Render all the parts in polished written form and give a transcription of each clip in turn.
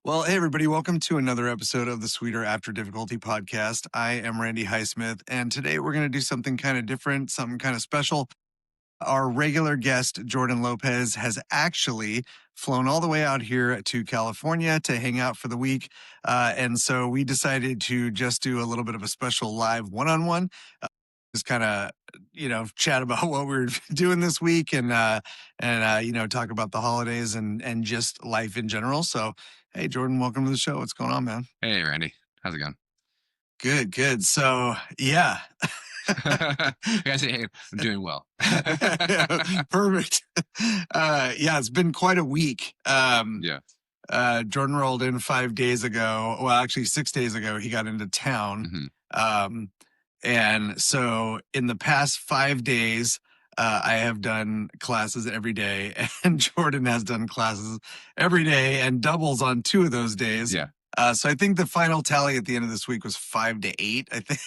Well, hey, everybody, welcome to another episode of the Sweeter After Difficulty podcast. I am Randy Highsmith, and today we're going to do something kind of different, something kind of special. Our regular guest, Jordan Lopez, has actually flown all the way out here to California to hang out for the week. And so we decided to just do a little bit of a special live one-on-one. Just kind of, chat about what we're doing this week and talk about the holidays and just life in general. So, hey, Jordan, welcome to the show. What's going on, man? Hey, Randy. How's it going? Good. So, yeah. I gotta say, hey, I'm doing well. Perfect. It's been quite a week. Yeah. Jordan rolled in 5 days ago. Well, actually 6 days ago, he got into town. Mm-hmm. And so in the past 5 days, I have done classes every day, and Jordan has done classes every day and doubles on 2 of those days. Yeah. So I think the final tally at the end of this week was 5 to 8, I think.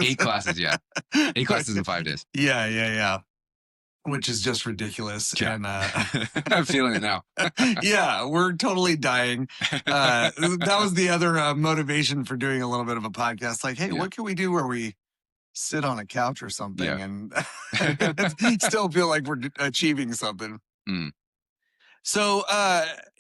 8 classes, yeah. 8 classes in 5 days. Yeah. Which is just ridiculous. Yeah. And I'm feeling it now. Yeah, we're totally dying. That was the other motivation for doing a little bit of a podcast. Like, hey, what can we do where we sit on a couch or something and still feel like we're achieving something? Mm. So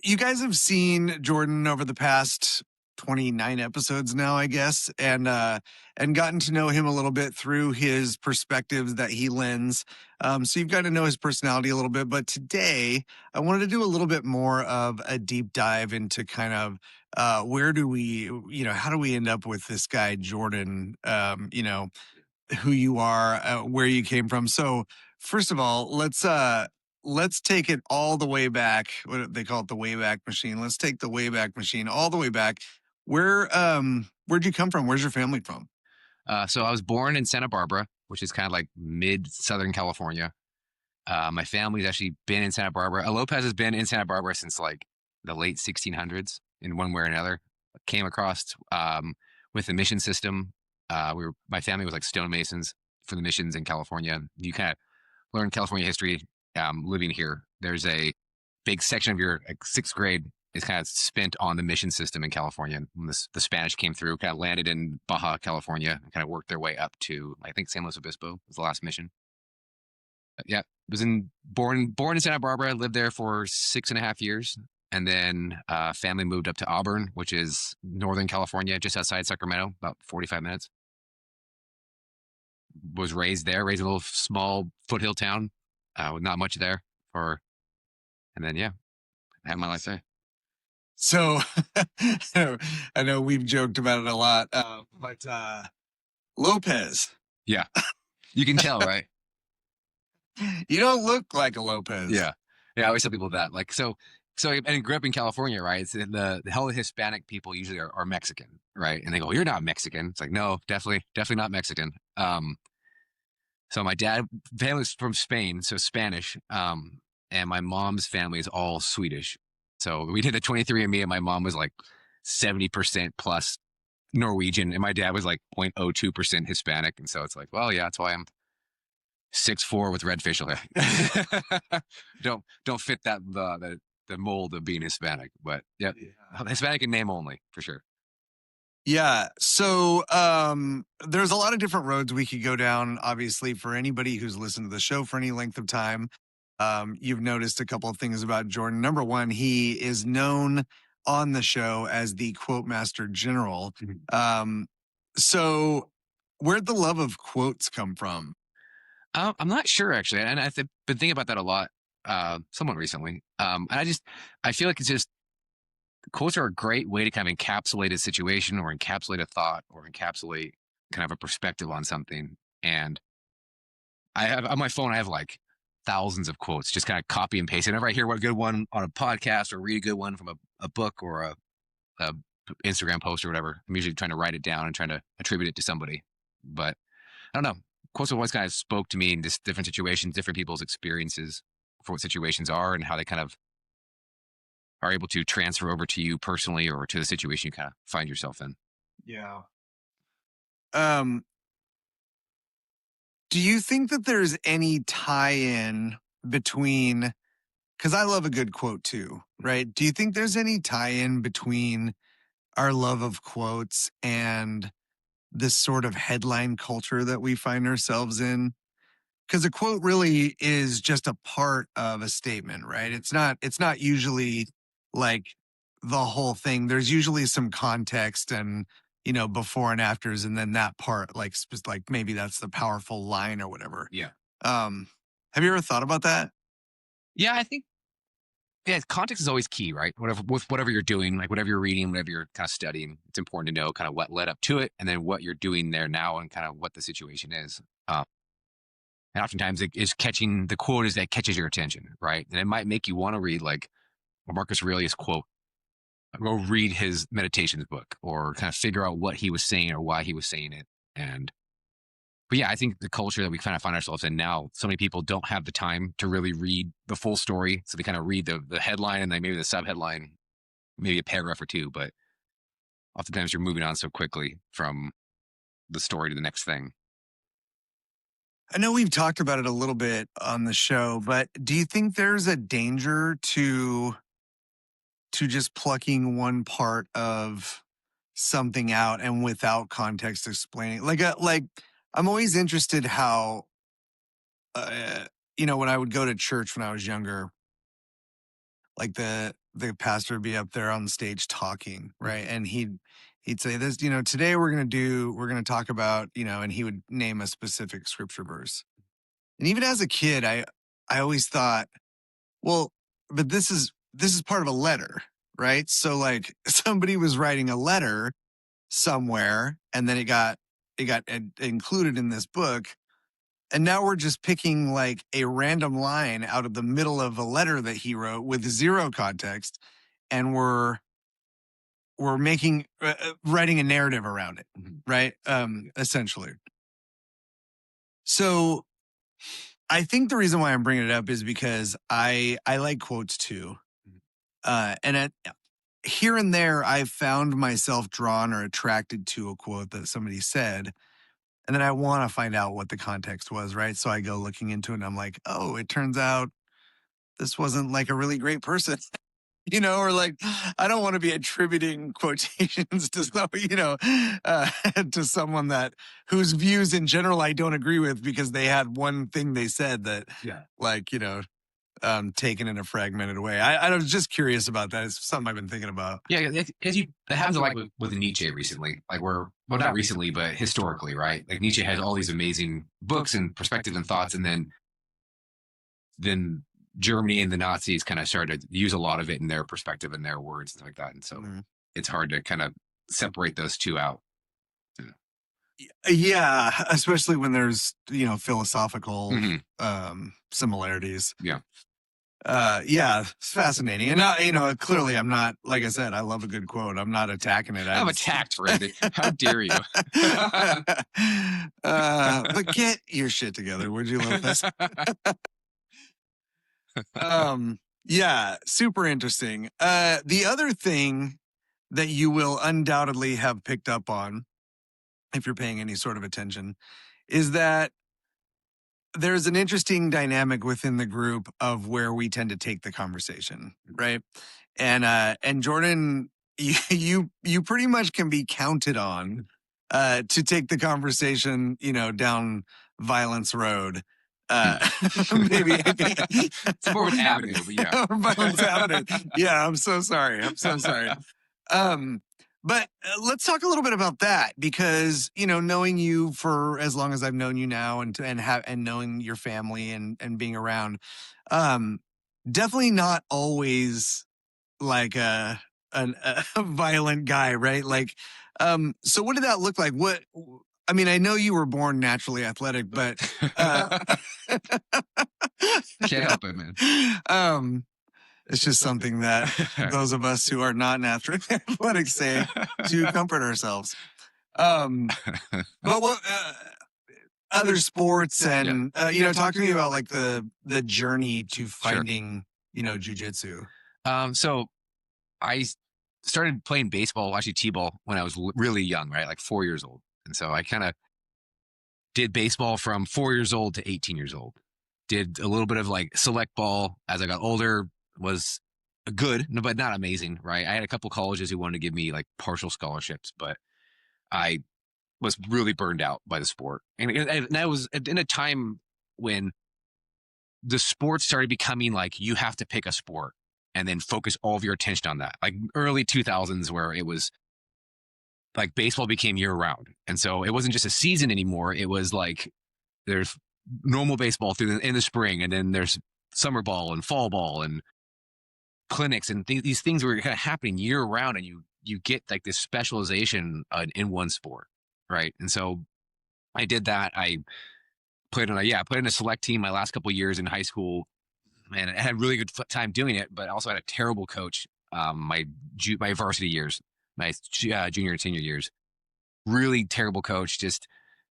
you guys have seen Jordan over the past 29 episodes now, I guess, and gotten to know him a little bit through his perspectives that he lends. So you've got to know his personality a little bit. But today, I wanted to do a little bit more of a deep dive into kind of where do we, how do we end up with this guy, Jordan, who you are, where you came from. So first of all, let's take it all the way back. What do they call it, the Wayback Machine. Let's take the Wayback Machine all the way back. Where'd you come from? Where's your family from? So I was born in Santa Barbara, which is kind of like mid-Southern California. My family's actually been in Santa Barbara. Lopez has been in Santa Barbara since like the late 1600s in one way or another. Came across with the mission system. My family was like stonemasons for the missions in California. You kind of learn California history living here. There's a big section of your sixth grade is kind of spent on the mission system in California. When the Spanish came through, kind of landed in Baja California, and kind of worked their way up to, I think, San Luis Obispo was the last mission. Yeah, born in Santa Barbara, lived there for 6.5 years, and then family moved up to Auburn, which is Northern California, just outside Sacramento, about 45 minutes. Was raised there, raised in a little small foothill town, with not much there, and then I had my life there. So I know we've joked about it a lot, but Lopez. Yeah, you can tell, right? You don't look like a Lopez. Yeah. I always tell people that. Like, so and I grew up in California, right? It's the hell of Hispanic people usually are Mexican, right? And they go, "You're not Mexican." It's like, no, definitely not Mexican. So my family's from Spain, so Spanish. And my mom's family is all Swedish. So we did a 23andMe, and my mom was like 70% plus Norwegian, and my dad was like 0.02% Hispanic. And so it's like, well, yeah, that's why I'm 6'4" with red facial hair. don't fit that the mold of being Hispanic, but yeah, Hispanic in name only for sure. Yeah. So there's a lot of different roads we could go down. Obviously, for anybody who's listened to the show for any length of time, you've noticed a couple of things about Jordan. Number one, he is known on the show as the Quote Master General. So where'd the love of quotes come from? I'm not sure, actually. And I've been thinking about that a lot, somewhat recently. And I feel like it's just, quotes are a great way to kind of encapsulate a situation or encapsulate a thought or encapsulate kind of a perspective on something. And I have on my phone, I have like thousands of quotes, just kind of copy and paste. Whenever I hear a good one on a podcast or read a good one from a book or a Instagram post or whatever, I'm usually trying to write it down and trying to attribute it to somebody. But I don't know. Quotes have always kind of spoke to me in just different situations, different people's experiences for what situations are and how they kind of are able to transfer over to you personally or to the situation you kind of find yourself in. Yeah. Do you think that there's any tie-in between because I love a good quote too, right? Do you think there's any tie-in between our love of quotes and this sort of headline culture that we find ourselves in? Because a quote really is just a part of a statement, right? It's not usually like the whole thing. There's usually some context and before and afters, and then that part like maybe that's the powerful line or whatever. Yeah. Um, have you ever thought about that? Yeah, I think yeah, context is always key, right? Whatever with whatever you're doing, like whatever you're reading, whatever you're kind of studying, it's important to know kind of what led up to it, and then what you're doing there now, and kind of what the situation is. And oftentimes, it is catching the quote is that catches your attention, right? And it might make you want to read like a Marcus Aurelius quote, go read his meditations book, or kind of figure out what he was saying or why he was saying it. And but yeah, I think the culture that we kind of find ourselves in now, so many people don't have the time to really read the full story. So they kind of read the headline and then maybe the subheadline, maybe a paragraph or two. But oftentimes you're moving on so quickly from the story to the next thing. I know we've talked about it a little bit on the show, but do you think there's a danger to just plucking one part of something out and without context explaining? Like I'm always interested how uh, when I would go to church when I was younger, like the pastor would be up there on the stage talking, right? And he'd say this, today we're gonna talk about, and he would name a specific scripture verse. And even as a kid, I always thought, well, but this is part of a letter, right? So like somebody was writing a letter somewhere, and then it got included in this book, and now we're just picking like a random line out of the middle of a letter that he wrote with zero context, and we're making writing a narrative around it, right? Essentially. So I think the reason why I'm bringing it up is because I like quotes too, here and there I've found myself drawn or attracted to a quote that somebody said, and then I want to find out what the context was, right? So I go looking into it, and I'm like, oh, it turns out this wasn't like a really great person, or like I don't want to be attributing quotations to to someone that whose views in general I don't agree with because they had one thing they said that, like taken in a fragmented way. I was just curious about that. It's something I've been thinking about. Yeah, because it happens like with Nietzsche recently. Like well, not recently, but historically, right? Like Nietzsche has all these amazing books and perspectives and thoughts, and then Germany and the Nazis kind of started to use a lot of it in their perspective and their words and stuff like that. And so it's hard to kind of separate those two out. Yeah, especially when there's philosophical similarities. Yeah. Yeah, it's fascinating. And clearly I'm not, like I said, I love a good quote. I'm not attacking it. I'm attacked, Randy. How dare you? But get your shit together, would you, Lopez? Yeah, super interesting. The other thing that you will undoubtedly have picked up on, if you're paying any sort of attention, is that there's an interesting dynamic within the group of where we tend to take the conversation, right? And Jordan, you pretty much can be counted on to take the conversation, down violence road. Maybe it's more of an avenue, but yeah. Violence avenue. Yeah, I'm so sorry. But let's talk a little bit about that because, knowing you for as long as I've known you now and knowing your family and being around, definitely not always like a violent guy, right? Like, so what did that look like? I know you were born naturally athletic, but can't help it, man. It's just something that those of us who are not naturally athletic say to comfort ourselves. But what other sports and talk to me about like the journey to finding jujitsu. So I started playing baseball, actually t-ball, when I was really young, right, like 4 years old, and so I kind of did baseball from 4 years old to 18 years old. Did a little bit of like select ball as I got older. Was good, but not amazing, right? I had a couple colleges who wanted to give me like partial scholarships, but I was really burned out by the sport. And I was in a time when the sport started becoming like you have to pick a sport and then focus all of your attention on that. Like early 2000s, where it was like baseball became year round. And so it wasn't just a season anymore. It was like there's normal baseball in the spring, and then there's summer ball and fall ball and clinics, and these things were kind of happening year round, and you get like this specialization in one sport, right? And so I did that. I played in a select team my last couple of years in high school, and I had a really good time doing it. But I also had a terrible coach my varsity years, my junior and senior years. Really terrible coach,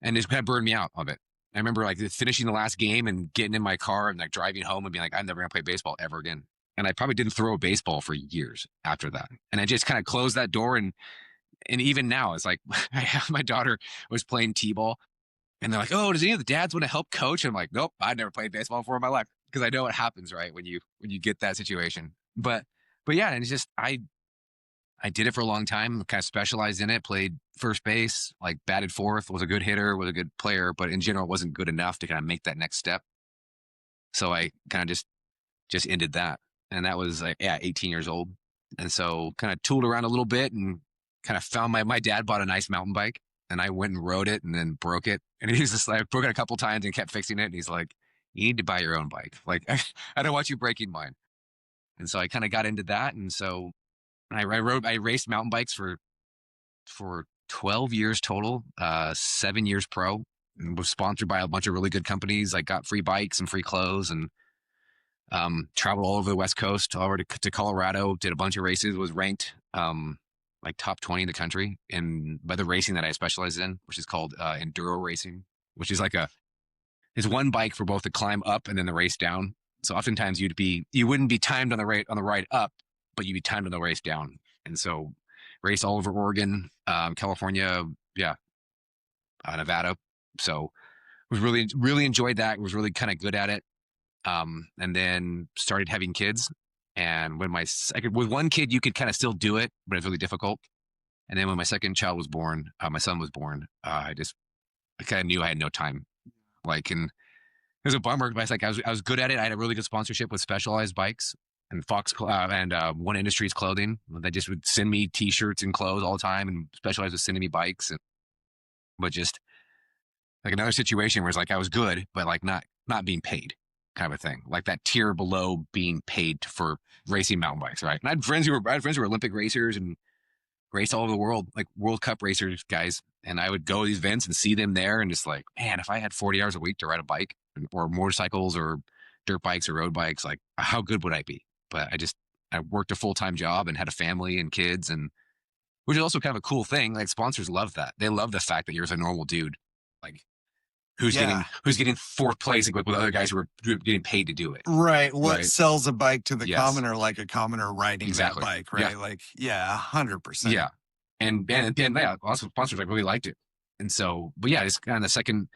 and just kind of burned me out of it. I remember like finishing the last game and getting in my car and like driving home and being like, I'm never gonna play baseball ever again. And I probably didn't throw a baseball for years after that. And I just kind of closed that door. And even now, it's like my daughter was playing t-ball, and they're like, "Oh, does any of the dads want to help coach?" I'm like, "Nope, I've never played baseball before in my life," because I know what happens, right, when you get that situation. But yeah, and it's just I did it for a long time, kind of specialized in it, played first base, like batted fourth, was a good hitter, was a good player, but in general wasn't good enough to kind of make that next step. So I kind of just ended that. And that was like, 18 years old. And so kind of tooled around a little bit and kind of found my dad bought a nice mountain bike, and I went and rode it and then broke it. And he was just like, broke it a couple times and kept fixing it. And he's like, you need to buy your own bike. Like, I don't want you breaking mine. And so I kind of got into that. And so I raced mountain bikes for 12 years total, 7 years pro, and was sponsored by a bunch of really good companies. Like got free bikes and free clothes, and traveled all over the West Coast, all over to Colorado, did a bunch of races, was ranked like top 20 in the country by the racing that I specialize in, which is called enduro racing, which is like it's one bike for both the climb up and then the race down. So oftentimes you wouldn't be timed on the ride up, but you'd be timed on the race down. And so raced all over Oregon, California, Nevada. So was really enjoyed that. Was really kind of good at it. And then started having kids. And when with one kid, you could kind of still do it, but it's really difficult. And then when my second child was born, my son was born, I kind of knew I had no time. Like, and it was a bummer, but I was good at it. I had a really good sponsorship with Specialized Bikes and One Industries Clothing. They just would send me t-shirts and clothes all the time, and Specialized was sending me bikes. But just like another situation where it's like I was good, but like not being paid, kind of a thing. Like that tier below being paid for racing mountain bikes, right? And I had friends who were Olympic racers and raced all over the world, like World Cup racers, guys. And I would go to these events and see them there, and just like, man, if I had 40 hours a week to ride a bike or motorcycles or dirt bikes or road bikes, like how good would I be? But I worked a full-time job and had a family and kids, and which is also kind of a cool thing. Like sponsors love that. They love the fact that you're a normal dude, like who's getting fourth place with other guys who are getting paid to do it. Right. What right? sells a bike to the commoner, like a commoner riding that bike, right? Yeah. Like, 100%. Yeah. And also sponsors like really liked it. And so, but yeah, it's kind of the second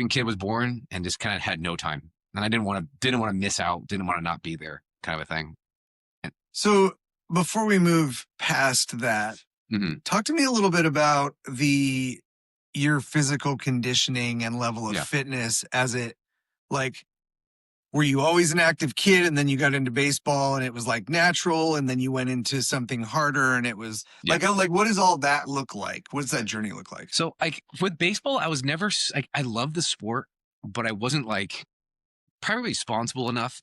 kid was born, and just kind of had no time. And I didn't want to miss out, didn't want to not be there, kind of a thing. So before we move past that, talk to me a little bit about your physical conditioning and level of fitness were you always an active kid and then you got into baseball and it was like natural, and then you went into something harder and it was like what does all that look like? What does that journey look like? So like with baseball, I was never like, I love the sport, but I wasn't like probably responsible enough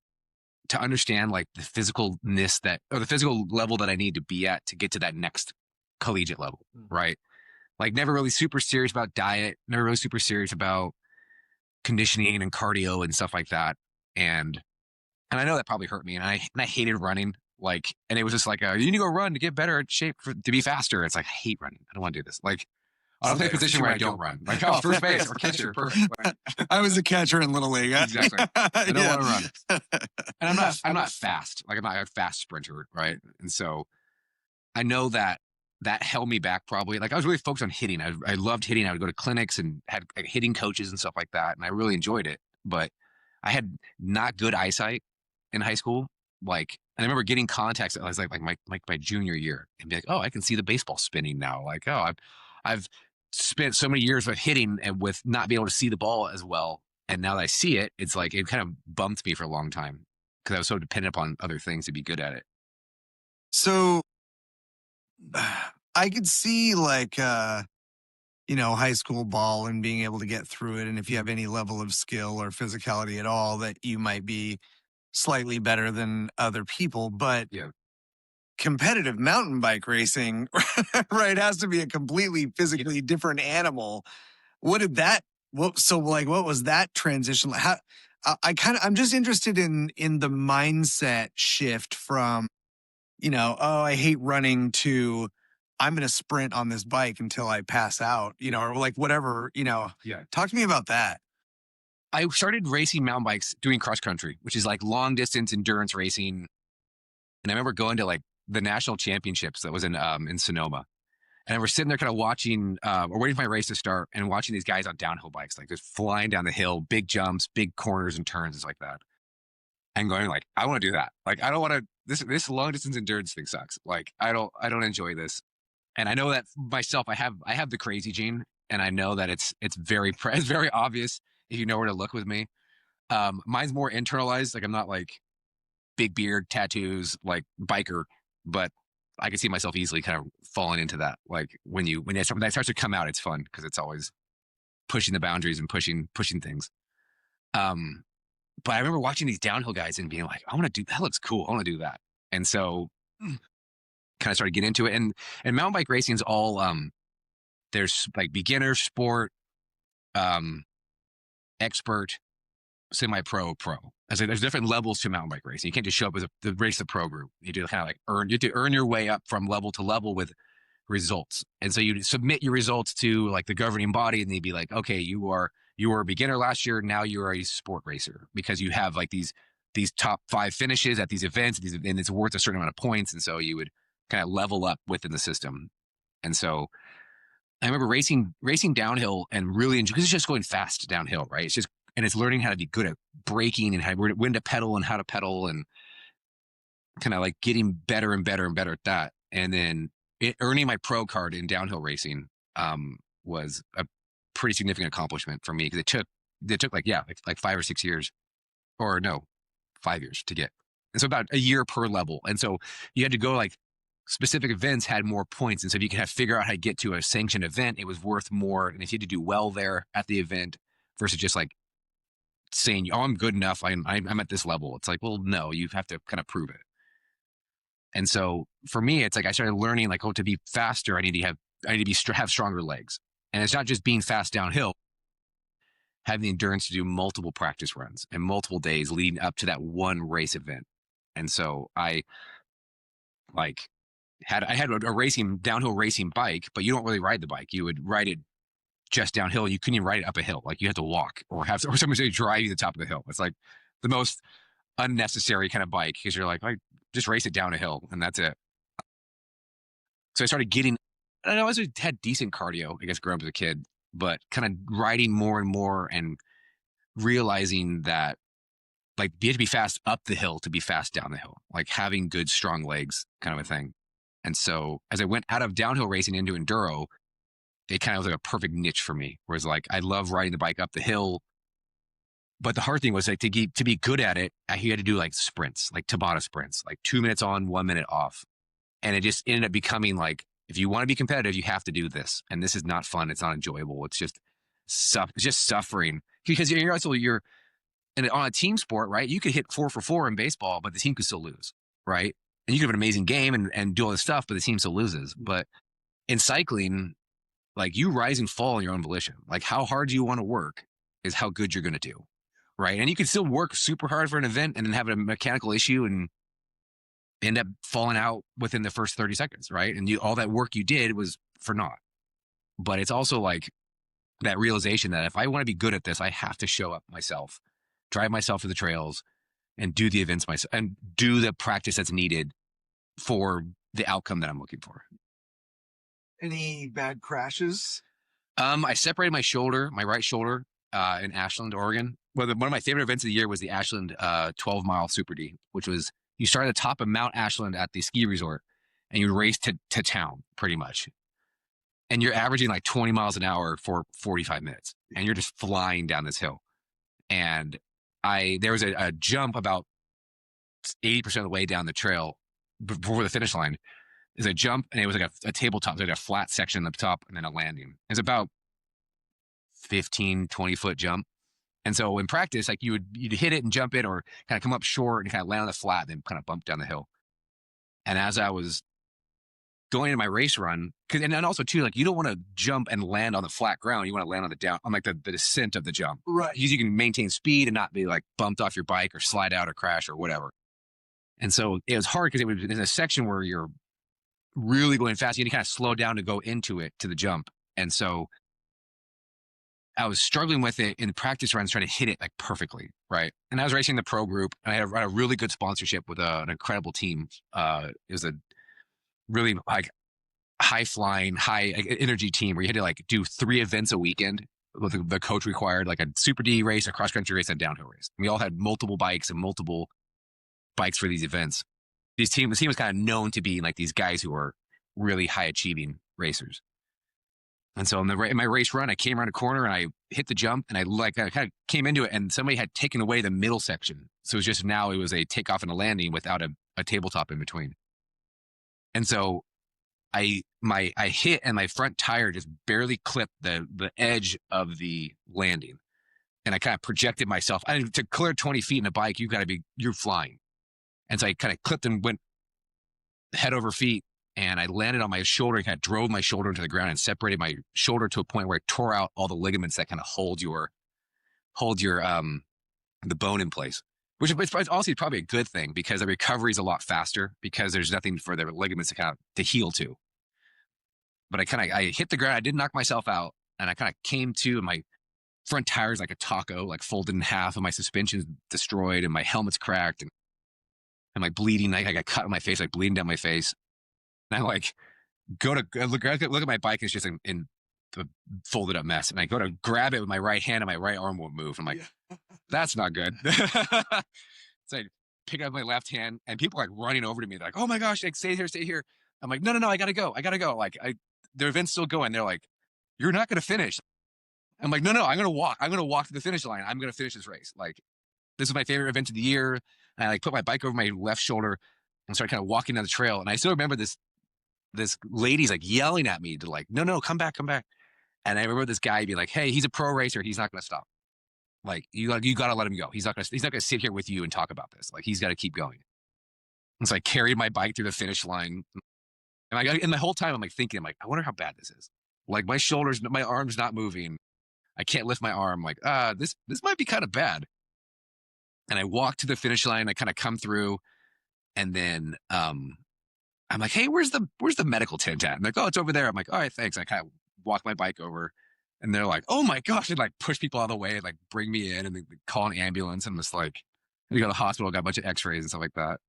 to understand like the physicalness or the physical level that I need to be at to get to that next collegiate level. Right. Like never really super serious about diet, never really super serious about conditioning and cardio and stuff like that. And I know that probably hurt me, and I hated running. Like, and it was just like, you need to go run to get better in shape to be faster. It's like, I hate running. I don't want to do this. Like, I'll play a position where I don't run. Like, first base or catcher. Perfect. I was a catcher in Little League. Exactly. I don't want to run. And I'm not fast. Like, I'm not a fast sprinter, right? And so I know that held me back probably. Like, I was really focused on hitting. I loved hitting. I would go to clinics and had hitting coaches and stuff like that, and I really enjoyed it. but I had not good eyesight in high school. Like, and I remember getting contacts. I was like my junior year, and be like, oh, I can see the baseball spinning now. Like, oh, I've spent so many years of hitting and with not being able to see the ball as well, and now that I see it, it's like it kind of bumped me for a long time because I was so dependent upon other things to be good at it. So I could see like high school ball and being able to get through it. And if you have any level of skill or physicality at all, that you might be slightly better than other people. But Yeah, competitive mountain bike racing, right, has to be a completely physically different animal. What did that what was that transition like? How I'm just interested in the mindset shift from, oh, I hate running to I'm going to sprint on this bike until I pass out, or like whatever, yeah. talk to me about that. I started racing mountain bikes doing cross country, which is like long distance endurance racing. And I remember going to like the national championships that was in Sonoma. And we're sitting there kind of watching or waiting for my race to start and watching these guys on downhill bikes, like just flying down the hill, big jumps, big corners and turns like that. And going like, I want to do that. Like, I don't want to, this long distance endurance thing sucks. Like, I don't enjoy this. And I know that myself, I have the crazy gene, and I know that it's very, it's very obvious if you know where to look with me. Mine's more internalized. Like, I'm not like big beard, tattoos, like biker, but I can see myself easily kind of falling into that. Like when that starts to come out, it's fun because it's always pushing the boundaries and pushing things. Um, but I remember watching these downhill guys and being like, I want to do that. Looks cool. I want to do that. And so kind of started getting into it. And mountain bike racing is all there's like beginner, sport, um, expert, semi-pro, pro. I say there's different levels to mountain bike racing. You can't just show up as the race the pro group. You do kind of like you have to earn your way up from level to level with results. And so you submit your results to like the governing body, and they'd be like, okay, you were a beginner last year, now you're a sport racer because you have like these top 5 finishes at these events, and it's worth a certain amount of points. And so you would kind of level up within the system. And so I remember racing downhill and really enjoy because it's just going fast downhill, right? It's just and it's learning how to be good at braking and when to pedal and how to pedal and kind of like getting better and better and better at that. And then earning my pro card in downhill racing was a pretty significant accomplishment for me because it took like 5 or 6 years, or no, 5 years to get. And so about a year per level. And so you had to go like specific events had more points. And so if you could figure out how to get to a sanctioned event, it was worth more. And if you had to do well there at the event versus just like saying, oh, I'm good enough. I'm at this level. It's like, well, no, you have to kind of prove it. And so for me, it's like I started learning like, oh, to be faster, I need to have stronger legs. And it's not just being fast downhill, having the endurance to do multiple practice runs and multiple days leading up to that one race event. And so I had a racing downhill racing bike, but you don't really ride the bike. You would ride it just downhill. You couldn't even ride it up a hill. Like you had to walk or somebody drive you to the top of the hill. It's like the most unnecessary kind of bike because you're like, just race it down a hill and that's it. So I started getting, I always had decent cardio, I guess, growing up as a kid, but kind of riding more and more and realizing that like you have to be fast up the hill to be fast down the hill, like having good, strong legs kind of a thing. And so as I went out of downhill racing into enduro, it kind of was like a perfect niche for me. Whereas like I love riding the bike up the hill, but the hard thing was like to be good at it, you had to do like sprints, like Tabata sprints, like 2 minutes on, 1 minute off. And it just ended up becoming like, if you want to be competitive, you have to do this. And this is not fun. It's not enjoyable. It's just suffering because you're and on a team sport, right? You could hit 4 for 4 in baseball, but the team could still lose, right? And you could have an amazing game and do all this stuff, but the team still loses. But in cycling, like you rise and fall on your own volition. Like how hard you want to work is how good you're going to do, right? And you can still work super hard for an event and then have a mechanical issue and end up falling out within the first 30 seconds, right? And all that work you did was for naught. But it's also like that realization that if I want to be good at this, I have to show up myself, drive myself to the trails, and do the events myself, and do the practice that's needed for the outcome that I'm looking for. Any bad crashes? I separated my right shoulder, in Ashland, Oregon, Well, one of my favorite events of the year was the Ashland 12-mile Super D, which was you start at the top of Mount Ashland at the ski resort and you race to town pretty much. And you're averaging like 20 miles an hour for 45 minutes and you're just flying down this hill. And there was a jump about 80% of the way down the trail before the finish line. There's a jump and it was like a tabletop, like a flat section at the top and then a landing. It's about 15, 20-foot jump. And so in practice, like you'd hit it and jump it or kind of come up short and kind of land on the flat, then kind of bump down the hill. And as I was going into my race run, and then also too, like you don't want to jump and land on the flat ground. You want to land on the descent of the jump. Right. Because you can maintain speed and not be like bumped off your bike or slide out or crash or whatever. And so it was hard because it was in a section where you're really going fast. You need to kind of slow down to go into it to the jump. And so I was struggling with it in practice runs, trying to hit it like perfectly, right? And I was racing the pro group, and I had a really good sponsorship with an incredible team. It was a really like high flying, high energy team where you had to like do 3 events a weekend. The coach required like a Super D race, a cross country race, and a downhill race. We all had multiple bikes and multiple bikes for these events. The team was kind of known to be like these guys who were really high achieving racers. And so in my race run, I came around a corner and I hit the jump and I kind of came into it and somebody had taken away the middle section. So it was a takeoff and a landing without a tabletop in between. And so I hit and my front tire just barely clipped the edge of the landing. And I kind of projected myself. To clear 20 feet in a bike, you're flying. And so I kind of clipped and went head over feet. And I landed on my shoulder and kind of drove my shoulder into the ground and separated my shoulder to a point where it tore out all the ligaments that kind of hold your the bone in place. Which is also probably a good thing because the recovery is a lot faster because there's nothing for the ligaments to heal to. But I hit the ground, I did knock myself out, and I kind of came to, and my front tire is like a taco, like folded in half, and my suspension's destroyed, and my helmet's cracked, and I'm like bleeding. I got cut on my face, like bleeding down my face. And I like go to look at my bike, and it's just in the folded up mess. And I go to grab it with my right hand, and my right arm won't move. I'm like, that's not good. So I pick up my left hand, and people are like running over to me. They're like, oh my gosh, like stay here, stay here. I'm like, no, I gotta go. Like their event's still going. They're like, you're not gonna finish. I'm like, no, I'm gonna walk. I'm gonna walk to the finish line. I'm gonna finish this race. Like, this is my favorite event of the year. And I like put my bike over my left shoulder and started kind of walking down the trail. And I still remember this lady's like yelling at me to like, no, come back. And I remember this guy being like, hey, he's a pro racer. He's not going to stop. Like, you got to let him go. He's not going to sit here with you and talk about this. Like, he's got to keep going. And so I carried my bike through the finish line. And the whole time I'm like thinking, I'm like, I wonder how bad this is. Like my arm's not moving. I can't lift my arm. Like, this might be kind of bad. And I walk to the finish line. I kind of come through, and then I'm like, hey, where's the medical tent at? And they're like, oh, it's over there. I'm like, all right, thanks. I kind of walk my bike over, and they're like, oh my gosh, and like push people out of the way, and like bring me in, and they call an ambulance, and I'm just like, we go to the hospital, got a bunch of X-rays and stuff like that.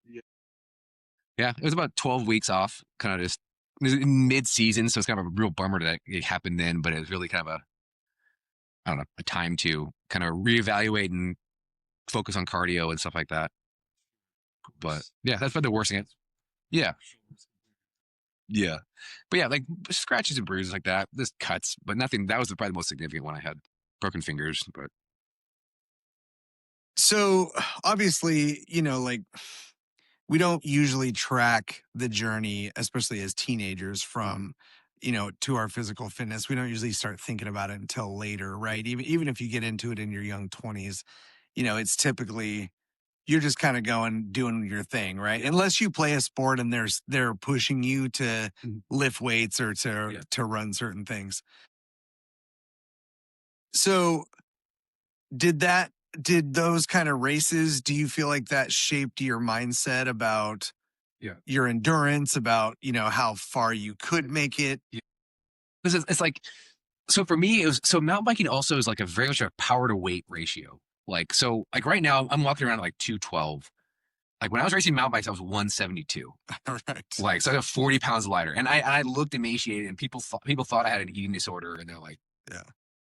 Yeah, it was about 12 weeks off, kind of just it was mid-season, so it's kind of a real bummer that it happened then, but it was really kind of a time to kind of reevaluate and focus on cardio and stuff like that. But yeah, that's been the worst thing. Yeah. Yeah. But yeah, like scratches and bruises like that, just cuts, but nothing. That was probably the most significant one I had. Broken fingers, but. So obviously, like we don't usually track the journey, especially as teenagers, from to our physical fitness. We don't usually start thinking about it until later, right? Even if you get into it in your young 20s, it's typically you're just kind of doing your thing, right? Unless you play a sport and they're pushing you to lift weights or to run certain things. So did those kind of races, do you feel like that shaped your mindset about your endurance, about, how far you could make it? Yeah. It's like, so for me, mountain biking also is like a very much a power to weight ratio. Like, so like right now I'm walking around like 212. Like when I was racing mountain bikes, I was 172. Right. Like, so I got 40 pounds lighter, and I looked emaciated, and people thought I had an eating disorder, and they're like, yeah,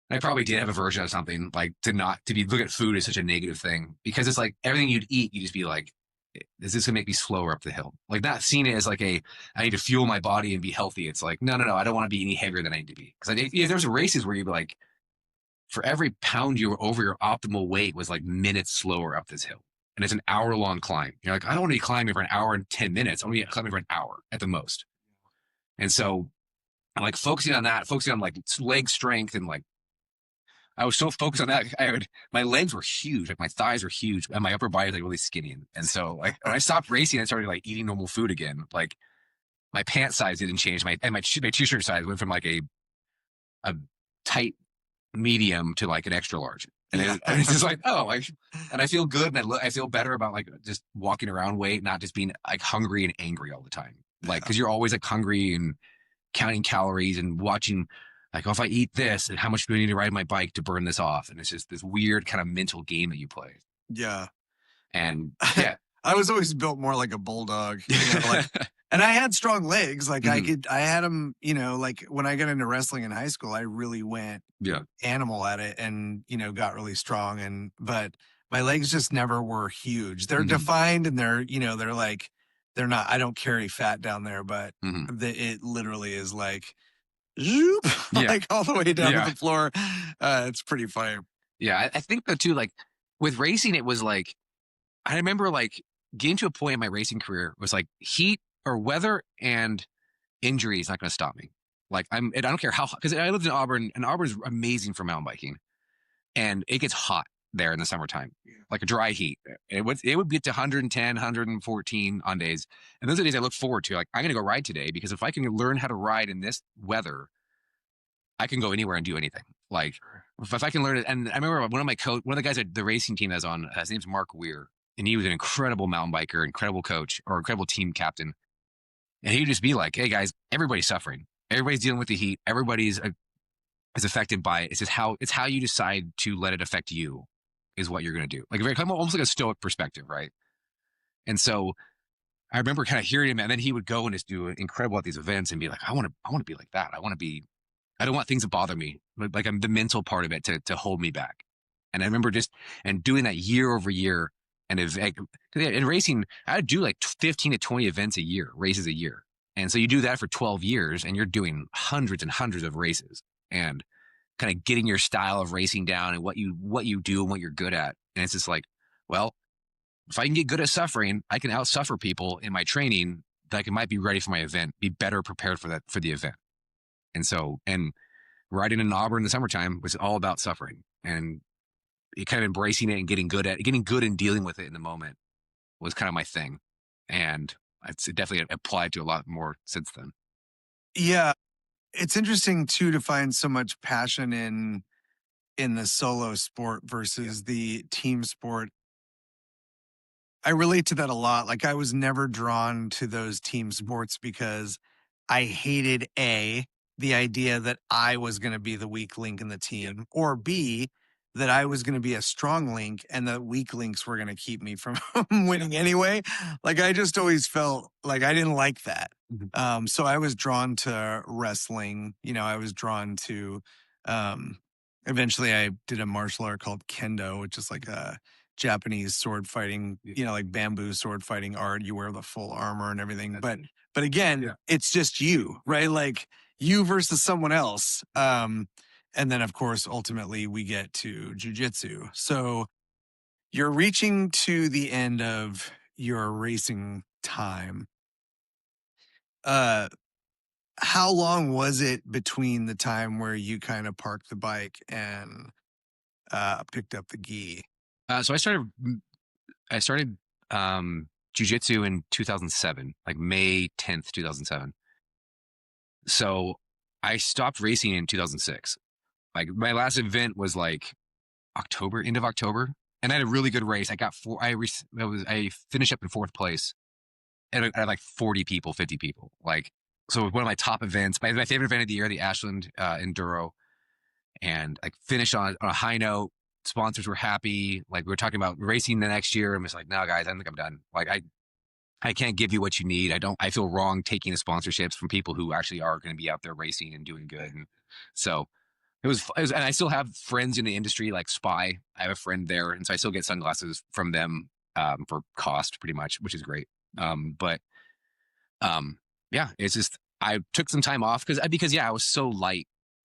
I probably did have a version of something like to be look at food as such a negative thing because it's like everything you'd eat, you just be like, is this gonna make me slower up the hill? Like not seeing it as like I need to fuel my body and be healthy. It's like, no, no, no, I don't want to be any heavier than I need to be. Because if there's races where you'd be like, for every pound you were over your optimal weight was like minutes slower up this hill. And it's an hour long climb. You're like, I don't want to be climbing for an hour and 10 minutes. I want to be climbing for an hour at the most. And so I'm like focusing on that, focusing on like leg strength and like I was so focused on that. My legs were huge, like my thighs were huge, and my upper body was like really skinny. And so, like when I stopped racing and started like eating normal food again, like my pant size didn't change. My t-shirt size went from like a tight medium to like an extra large. And it's just like, oh, like, and I feel good, and I feel better about like just walking around weight, not just being like hungry and angry all the time. Like, because you're always like hungry and counting calories and watching like, oh, if I eat this, and how much do I need to ride my bike to burn this off? And it's just this weird kind of mental game that you play. Yeah. And yeah, I was always built more like a bulldog, like, and I had strong legs. Like I had them, like when I got into wrestling in high school, I really went animal at it and, got really strong. But my legs just never were huge. They're defined and they're like, they're not, I don't carry fat down there, but it literally is like, zoop, like all the way down to the floor. It's pretty funny. Yeah. I think though too, like with racing, it was like, I remember like getting to a point in my racing career was like heat or weather and injury is not going to stop me. Like I don't care how, because I lived in Auburn and Auburn's amazing for mountain biking and it gets hot there in the summertime, like a dry heat. It would get to 110, 114 on days. And those are days I look forward to. Like I'm going to go ride today because if I can learn how to ride in this weather, I can go anywhere and do anything. Like if I can learn it. And I remember one of the guys at the racing team that's on, his name's Mark Weir. And he was an incredible mountain biker, incredible coach, or incredible team captain. And he'd just be like, "Hey guys, everybody's suffering. Everybody's dealing with the heat. Everybody's is affected by it. It's just how you decide to let it affect you is what you're going to do. Like almost like a stoic perspective, right?" And so I remember kind of hearing him, and then he would go and just do incredible at these events and be like, "I want to be like that. I don't want things to bother me. Like I'm the mental part of it to hold me back." And I remember doing that year over year. And in racing, I would do like 15 to 20 events a year, races a year. And so you do that for 12 years and you're doing hundreds and hundreds of races and kind of getting your style of racing down and what you do and what you're good at. And it's just like, well, if I can get good at suffering, I can outsuffer people in my training that I might be ready for my event, be better prepared for the event. And so, and riding in Auburn in the summertime was all about suffering and kind of embracing it and getting good and dealing with it in the moment was kind of my thing. And it's definitely applied to a lot more since then. Yeah. It's interesting too, to find so much passion in the solo sport versus the team sport. I relate to that a lot. Like I was never drawn to those team sports because I hated the idea that I was going to be the weak link in the team, or B, that I was going to be a strong link and the weak links were going to keep me from winning anyway. Like I just always felt like I didn't like that. So I was drawn to wrestling. I was drawn to, eventually I did a martial art called Kendo, which is like a Japanese sword fighting, like bamboo sword fighting art. You wear the full armor and everything. But again, it's just you, right? Like you versus someone else. And then, of course, ultimately we get to jujitsu. So you're reaching to the end of your racing time. How long was it between the time where you kind of parked the bike and picked up the gi? So I started jujitsu in 2007, like May 10th, 2007. So I stopped racing in 2006. Like my last event was like end of October, and I had a really good race. I got I finished up in fourth place, and I had like 40 people, 50 people. Like so, one of my top events, my favorite event of the year, the Ashland Enduro, and like finished on a high note. Sponsors were happy. Like we were talking about racing the next year. I'm just like, no, guys, I think I'm done. Like I can't give you what you need. I feel wrong taking the sponsorships from people who actually are going to be out there racing and doing good. And so And I still have friends in the industry like Spy. I have a friend there, and so I still get sunglasses from them for cost, pretty much, which is great. But um, yeah, it's just I took some time off because yeah, I was so light,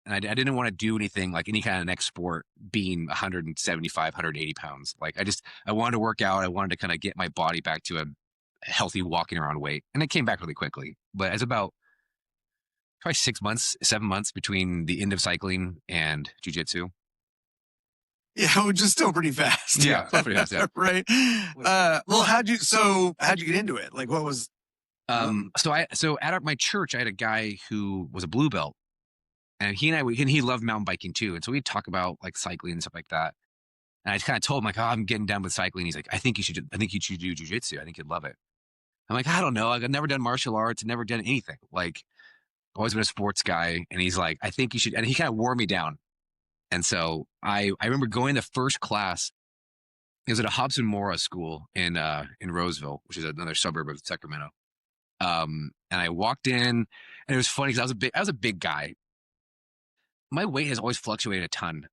and I didn't want to do anything like any kind of next sport being 175, 180 pounds. Like I wanted to work out. I wanted to kind of get my body back to a healthy walking around weight, and it came back really quickly. But it's about probably 6 months, 7 months between the end of cycling and jujitsu. Yeah, which is still pretty fast. Yeah, still pretty fast. Yeah. Right. Well, how'd you get into it? Like, what was? So at my church, I had a guy who was a blue belt, and he loved mountain biking too. And so we'd talk about like cycling and stuff like that. And I just kind of told him like, oh, I'm getting done with cycling. He's like, I think you should do jujitsu. I think you'd love it. I'm like, I don't know. Like, I've never done martial arts, never done anything. Like, always been a sports guy. And he's like, I think you should. And he kind of wore me down. And so I remember going to first class. It was at a Hobson Mora school in Roseville, which is another suburb of Sacramento. And I walked in, and it was funny because I was a big guy. My weight has always fluctuated a ton.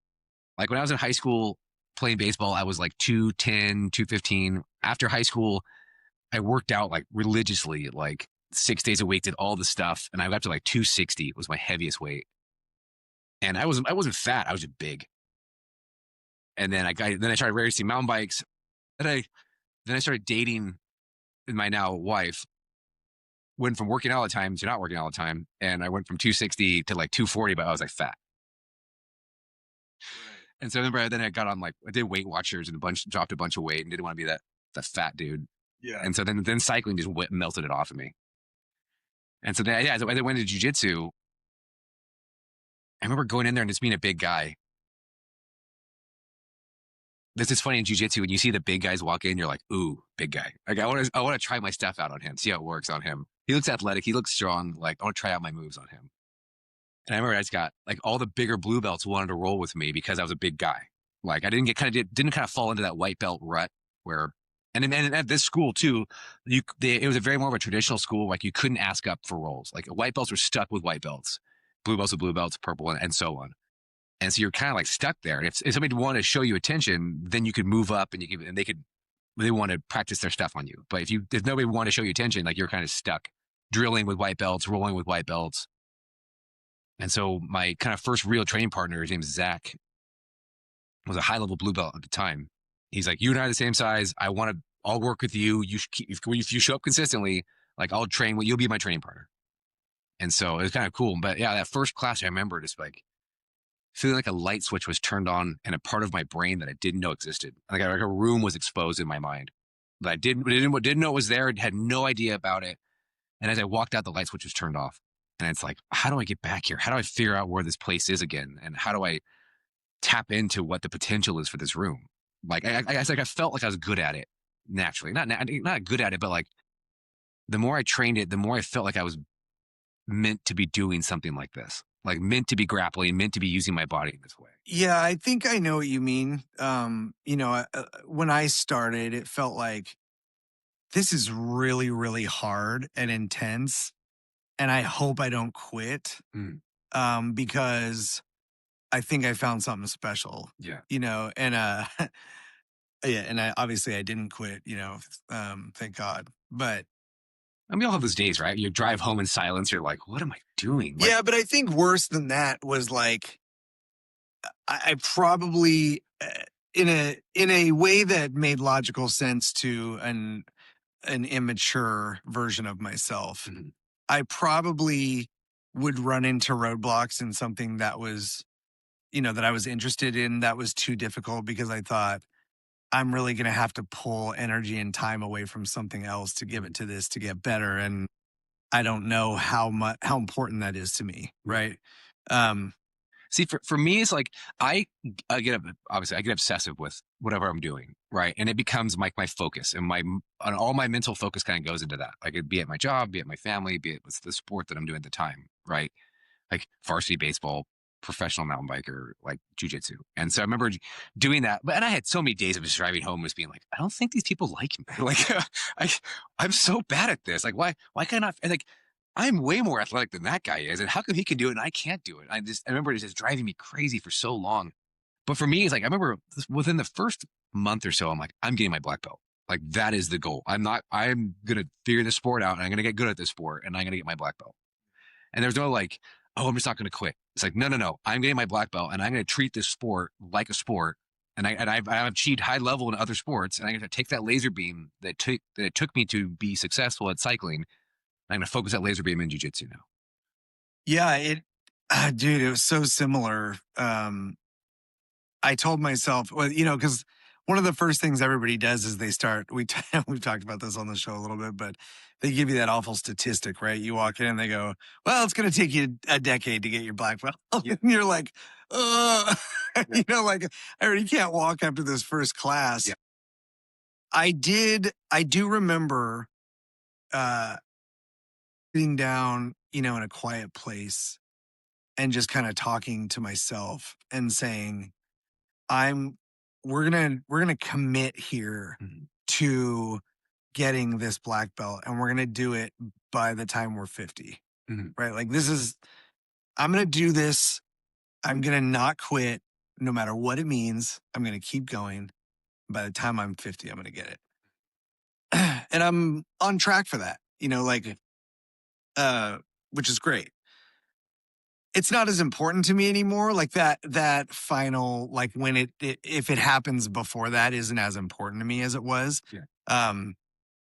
Like when I was in high school playing baseball, I was like 210, 215. After high school, I worked out like religiously, like 6 days a week, did all the stuff, and I got to like 260 was my heaviest weight. And I wasn't fat, I was just big. And then I started racing mountain bikes. Then I started dating my now wife. Went from working all the time to not working all the time. And I went from 260 to like 240, but I was like fat. And so I remember then I got on like, I did Weight Watchers and dropped a bunch of weight and didn't want to be that fat dude. Yeah. And so then cycling just melted it off of me. And so then, yeah, as I went into jujitsu, I remember going in there and just being a big guy. This is funny in jujitsu when you see the big guys walk in, you're like, ooh, big guy. Like I want to try my stuff out on him, see how it works on him. He looks athletic, he looks strong. Like I want to try out my moves on him. And I remember I just got like all the bigger blue belts wanted to roll with me because I was a big guy. Like I didn't kind of fall into that white belt rut where, and at this school too, it was a very more of a traditional school. Like you couldn't ask up for roles. Like white belts were stuck with white belts, blue belts with blue belts, purple, and so on. And so you're kind of like stuck there. And if somebody wanted to show you attention, then you could move up and they want to practice their stuff on you. But if nobody wanted to show you attention, like you're kind of stuck drilling with white belts, rolling with white belts. And so my kind of first real training partner, his name is Zach, was a high level blue belt at the time. He's like, you and I are the same size. I'll work with you. If you show up consistently, like I'll train with you'll be my training partner. And so it was kind of cool. But yeah, that first class, I remember just like feeling like a light switch was turned on in a part of my brain that I didn't know existed. Like a room was exposed in my mind that I didn't know it was there. Had no idea about it. And as I walked out, the light switch was turned off. And it's like, how do I get back here? How do I figure out where this place is again? And how do I tap into what the potential is for this room? Like I felt like I was good at it naturally, not good at it, but like the more I trained it, the more I felt like I was meant to be doing something like this, like meant to be grappling, meant to be using my body in this way. Yeah, I think I know what you mean. When I started, it felt like this is really, really hard and intense. And I hope I don't quit because I think I found something special. Yeah. And yeah, and obviously I didn't quit, thank God. But I mean, we all have those days, right? You drive home in silence. You're like, what am I doing? Like, yeah, but I think worse than that was like, I probably in a way that made logical sense to an immature version of myself. mm-hmm. I probably would run into roadblocks in something that was, that I was interested in that was too difficult because I thought I'm really going to have to pull energy and time away from something else to give it to this to get better. And I don't know how important that is to me. Right. See, for me, it's like I get obsessive with whatever I'm doing, right? And it becomes like my focus and all my mental focus kind of goes into that. Like it'd be at my job, be at my family, be it with the sport that I'm doing at the time, right? Like varsity baseball, professional mountain biker, like jujitsu. And so I remember doing that, and I had so many days of just driving home, just being like, I don't think these people like me. Like I'm so bad at this. Like why can I not? Like I'm way more athletic than that guy is, and how come he can do it and I can't do it? I remember it just driving me crazy for so long. But for me, it's like I remember within the first month or so, I'm like, I'm getting my black belt. Like that is the goal. I'm gonna figure this sport out and I'm gonna get good at this sport and I'm gonna get my black belt. And there's no like, oh, I'm just not gonna quit. It's like, no, no, no. I'm getting my black belt and I'm gonna treat this sport like a sport. I've achieved high level in other sports, and I'm gonna take that laser beam that it took me to be successful at cycling. I'm gonna focus that laser beam in jujitsu now. Yeah, dude, it was so similar. I told myself, well, because one of the first things everybody does is they start. We've talked about this on the show a little bit, but they give you that awful statistic, right? You walk in and they go, "Well, it's going to take you a decade to get your black belt," Yeah. and you're like, "Uh," Yeah. like I already can't walk after this first class. Yeah. I do remember uh sitting down, in a quiet place and just kind of talking to myself and saying, I'm we're gonna commit here Mhm. to getting this black belt, and we're gonna do it by the time we're 50. Mhm. Right? Like I'm gonna do this. I'm gonna not quit no matter what it means. I'm gonna keep going. By the time I'm 50, I'm gonna get it. And I'm on track for that, uh, which is great. It's not as important to me anymore. Like that final, like when if it happens before that isn't as important to me as it was. Yeah. Um,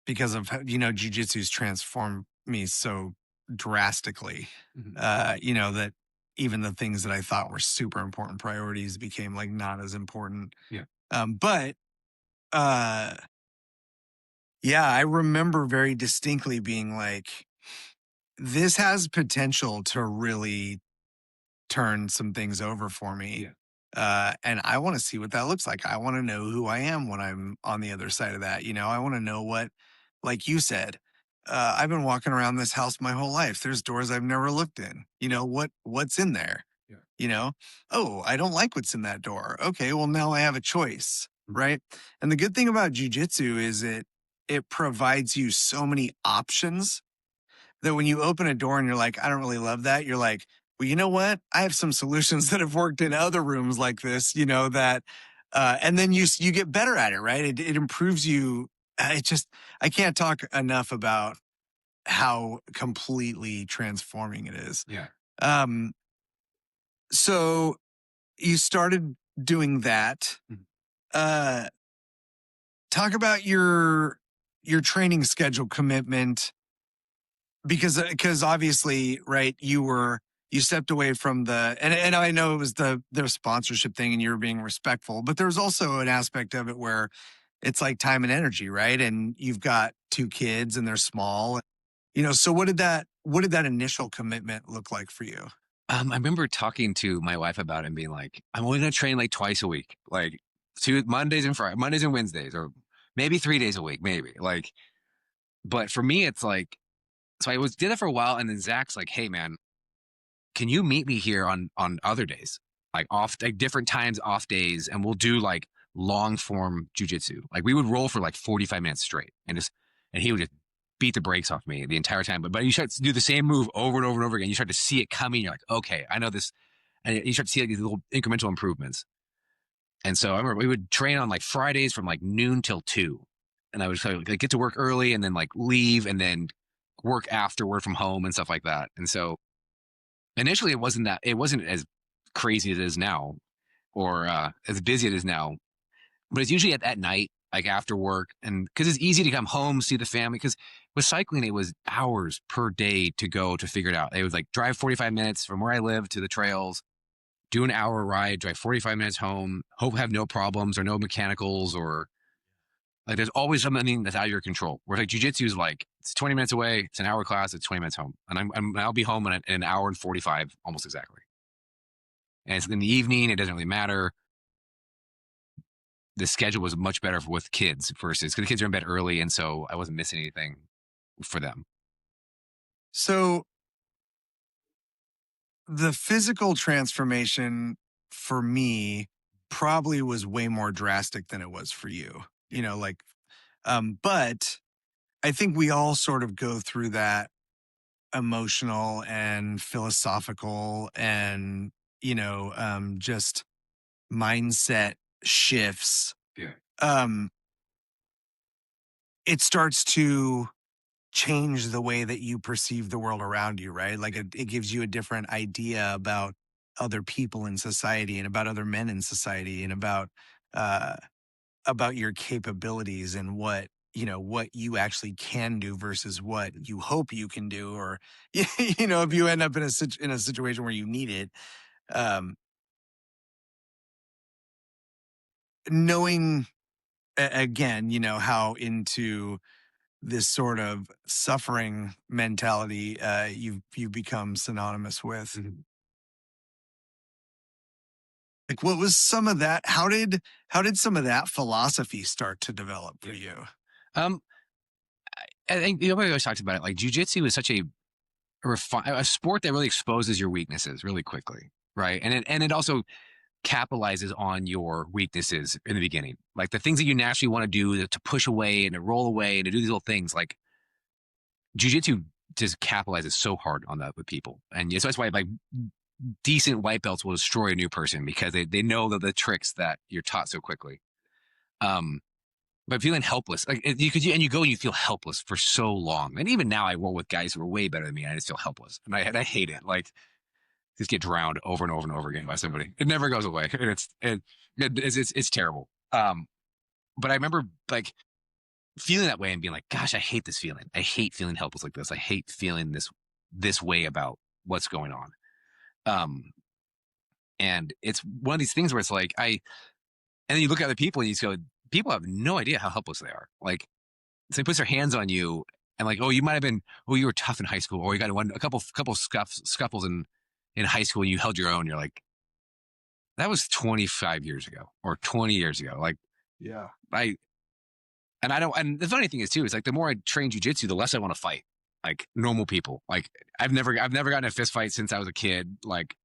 because of jujitsu's transformed me so drastically. Mhm. That even the things that I thought were super important priorities became like not as important. Yeah. But uh yeah, I remember very distinctly being like, this has potential to really turn some things over for me. Yeah. And I want to see what that looks like. I want to know who I am when I'm on the other side of that. I want to know what, like you said, I've been walking around this house my whole life. There's doors I've never looked in. What's in there? Yeah. You know, oh, I don't like what's in that door. Okay, well now I have a choice, Mhm. right? And the good thing about jujitsu is it provides you so many options that when you open a door and you're like, I don't really love that, you're like, well, you know what? I have some solutions that have worked in other rooms like this, that, and then you get better at it, right? It improves you. I can't talk enough about how completely transforming it is. Yeah. Um, so you started doing that. Mhm. Uh, talk about your training schedule commitment because obviously, right, you stepped away from and I know it was their sponsorship thing and you were being respectful, but there's also an aspect of it where it's like time and energy, right? And you've got two kids and they're small. So what did that initial commitment look like for you? I remember talking to my wife about it and being like, I'm only gonna train like twice a week, like two Mondays and Wednesdays, or maybe 3 days a week, maybe. Like, but for me, it's like, so I did it for a while, and then Zach's like, hey man, can you meet me here on other days, like off, like different times, off days, and we'll do like long form jujitsu. Like we would roll for like 45 minutes straight, and he would just beat the brakes off me the entire time. But you start to do the same move over and over and over again. You start to see it coming. You're like, okay, I know this, and you start to see like these little incremental improvements. And so I remember we would train on like Fridays from like noon till 2, and I would kind of like get to work early and then like leave and then work afterward from home and stuff like that. And so initially it wasn't as crazy as it is now, or as busy as it is now, but it's usually at night, like after work, and because it's easy to come home, see the family. Because with cycling, it was hours per day to go to figure it out. It was like drive 45 minutes from where I live to the trails, do an hour ride, drive 45 minutes home, hope have no problems or no mechanicals, or like there's always something that's out of your control. Where like jujitsu is like it's 20 minutes away, it's an hour class, it's 20 minutes home, and I'll be home in an hour and 45 almost exactly. And it's in the evening, it doesn't really matter. The schedule was much better with kids versus because the kids are in bed early, and so I wasn't missing anything for them. So the physical transformation for me probably was way more drastic than it was for you. Like, but I think we all sort of go through that emotional and philosophical and, just mindset shifts, Yeah. um, it starts to change the way that you perceive the world around you, right? Like it gives you a different idea about other people in society and about other men in society and uh, about your capabilities and what you actually can do versus what you hope you can do, or if you end up in a situation where you need it, um, knowing again, how into this sort of suffering mentality you become synonymous with. Mhm. Like, what was some of that? How did some of that philosophy start to develop for Yeah. you? Um, I think nobody always talks about it. Like jujitsu is such a sport that really exposes your weaknesses really quickly, right? And it also capitalizes on your weaknesses in the beginning, like the things that you naturally want to do to push away and to roll away and to do these little things. Like jujitsu just capitalizes so hard on that with people, and so that's why like decent white belts will destroy a new person because they know the tricks that you're taught so quickly. Um, but feeling helpless, like you go and you feel helpless for so long, and even now I roll with guys who are way better than me, and I just feel helpless, and I hate it. Like just get drowned over and over and over again by somebody. It never goes away, and it's terrible. But I remember like feeling that way and being like, "Gosh, I hate this feeling. I hate feeling helpless like this. I hate feeling this way about what's going on." Um, and it's one of these things where it's like and then you look at other people and you just go, people have no idea how helpless they are. Like, so he puts their hands on you and like, oh, you might have been, oh, you were tough in high school, or you got a couple scuffles in high school and you held your own. You're like, that was 25 years ago or 20 years ago. Like, Yeah. I and I don't. And the funny thing is too is like the more I train jujitsu, the less I want to fight like normal people. Like I've never gotten a fist fight since I was a kid. Like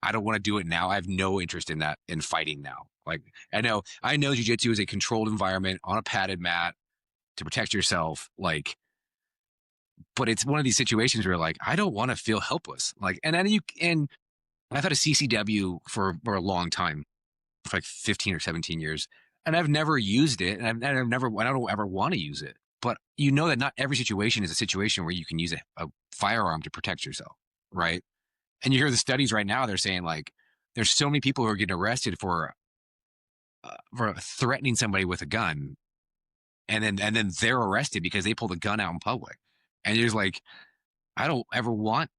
I don't want to do it now. I have no interest in that in fighting now. Like I know jujitsu is a controlled environment on a padded mat to protect yourself. Like, but it's one of these situations where like I don't want to feel helpless. Like, and then and I've had a CCW for a long time, for like 15 or 17 years, and I've never used it, and I don't ever want to use it. But you know that not every situation is a situation where you can use a firearm to protect yourself, right? And you hear the studies right now; they're saying like there's so many people who are getting arrested for threatening somebody with a gun, and then they're arrested because they pulled a gun out in public. And you're just like, I don't ever want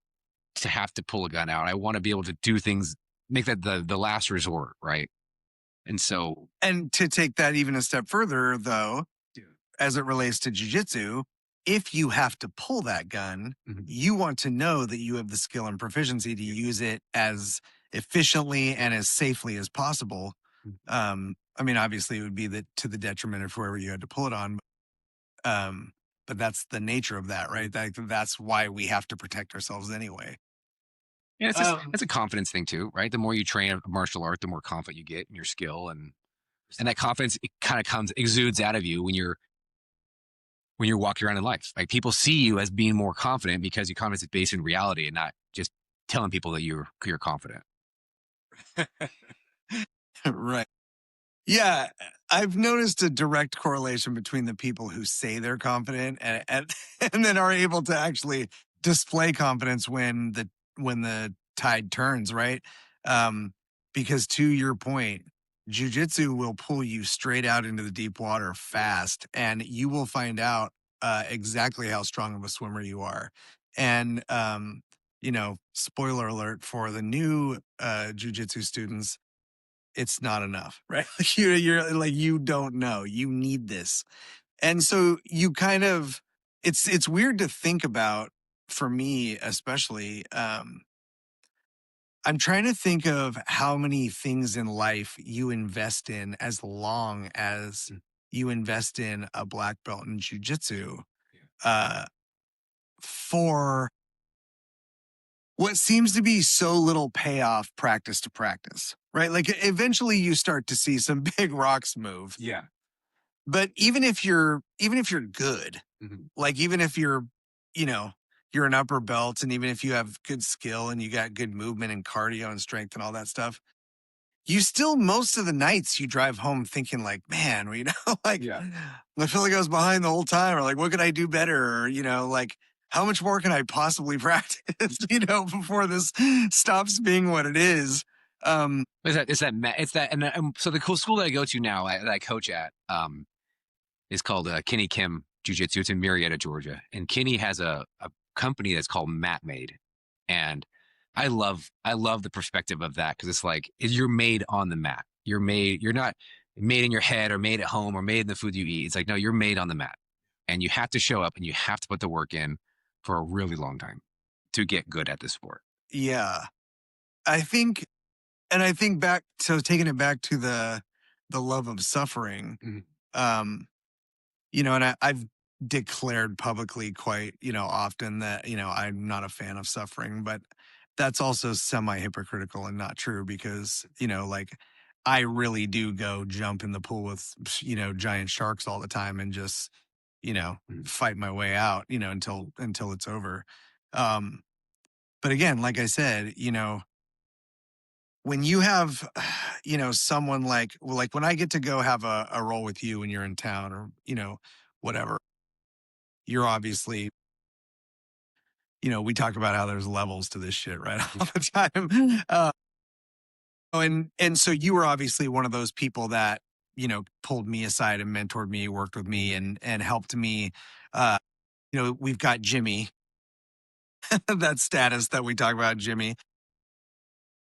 to have to pull a gun out. I want to be able to do things, make that the last resort, right? And so, And to take that even a step further, though, yeah. as it relates to jujitsu, if you have to pull that gun, Mhm. you want to know that you have the skill and proficiency to use it as efficiently and as safely as possible. Mhm. I mean, obviously, it would be to the detriment of whoever you had to pull it on. Um, but that's the nature of that, right? That's why we have to protect ourselves anyway. Yeah, Um, it's a confidence thing too, right? The more you train a martial art, the more confident you get in your skill, and that confidence it kind of comes exudes out of you when you're walking around in life. Like people see you as being more confident because your confidence is based in reality and not just telling people that you're confident. right. Yeah, I've noticed a direct correlation between the people who say they're confident and and then are able to actually display confidence when the tide turns, right? Um, because to your point, jujitsu will pull you straight out into the deep water fast, and you will find out exactly how strong of a swimmer you are. And spoiler alert for the new jujitsu students, it's not enough, right? Like you're like, you don't know. You need this. And so you kind of it's weird to think about for me, especially. I'm trying to think of how many things in life you invest in as long as Mm. you invest in a black belt in jujitsu Yeah. uh, for what seems to be so little payoff practice to practice, right? Like eventually you start to see some big rocks move. Yeah. But even if you're good, Mhm. like even if you're, you know, you're an upper belt, and even if you have good skill and you got good movement and cardio and strength and all that stuff, you still most of the nights you drive home thinking like, man, like Yeah. I feel like I was behind the whole time, or like, what could I do better? Or, like how much more can I possibly practice, before this stops being what it is. It's that, and so the cool school that I go to now, that I coach at, is called Kenny Kim Jiu Jitsu. It's in Marietta, Georgia, and Kenny has a company that's called Mat Made, and I love the perspective of that because it's like you're made on the mat. You're not made in your head or made at home or made in the food you eat. It's like no, you're made on the mat, and you have to show up and you have to put the work in for a really long time to get good at this sport. Yeah, I think, and I think back, so taking it back to the love of suffering. Mhm. um and I've declared publicly quite, often that, I'm not a fan of suffering, but that's also semi hypocritical and not true because, like I really do go jump in the pool with, giant sharks all the time and just, Mhm. fight my way out, until it's over. Um, but again, like I said, when you have, someone like, well, like when I get to go have a role with you when you're in town or, whatever, you're obviously, we talk about how there's levels to this shit, right? All the time. And so you were obviously one of those people that, pulled me aside and mentored me, worked with me and helped me. Uh, we've got Jimmy, that status that we talk about, Jimmy.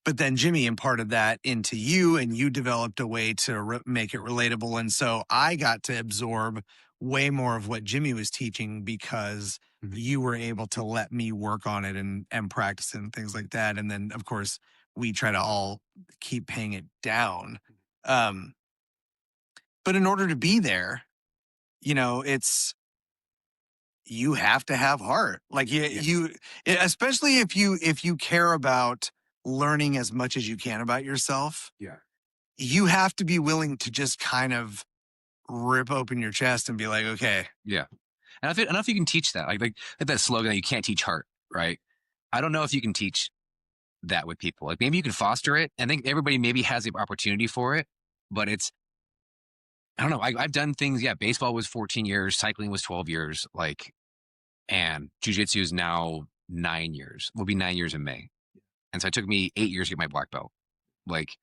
But then Jimmy imparted that into you and you developed a way to make it relatable. And so I got to absorb way more of what Jimmy was teaching because Mhm. you were able to let me work on it and practice it and things like that. And then, of course, we try to all keep paying it down. Um, but in order to be there, it's, you have to have heart. Like Yeah. especially if you care about learning as much as you can about yourself, Yeah. you have to be willing to just kind of rip open your chest and be like, okay, Yeah. And I don't know if you can teach that. Like that slogan, you can't teach heart, right? I don't know if you can teach that with people. Like maybe you can foster it. I think everybody maybe has the opportunity for it, but I don't know. I've done things. Yeah. Baseball was 14 years. Cycling was 12 years. Like, and jujitsu is now 9 years. Will be 9 years in May. And so it took me 8 years to get my black belt. Like,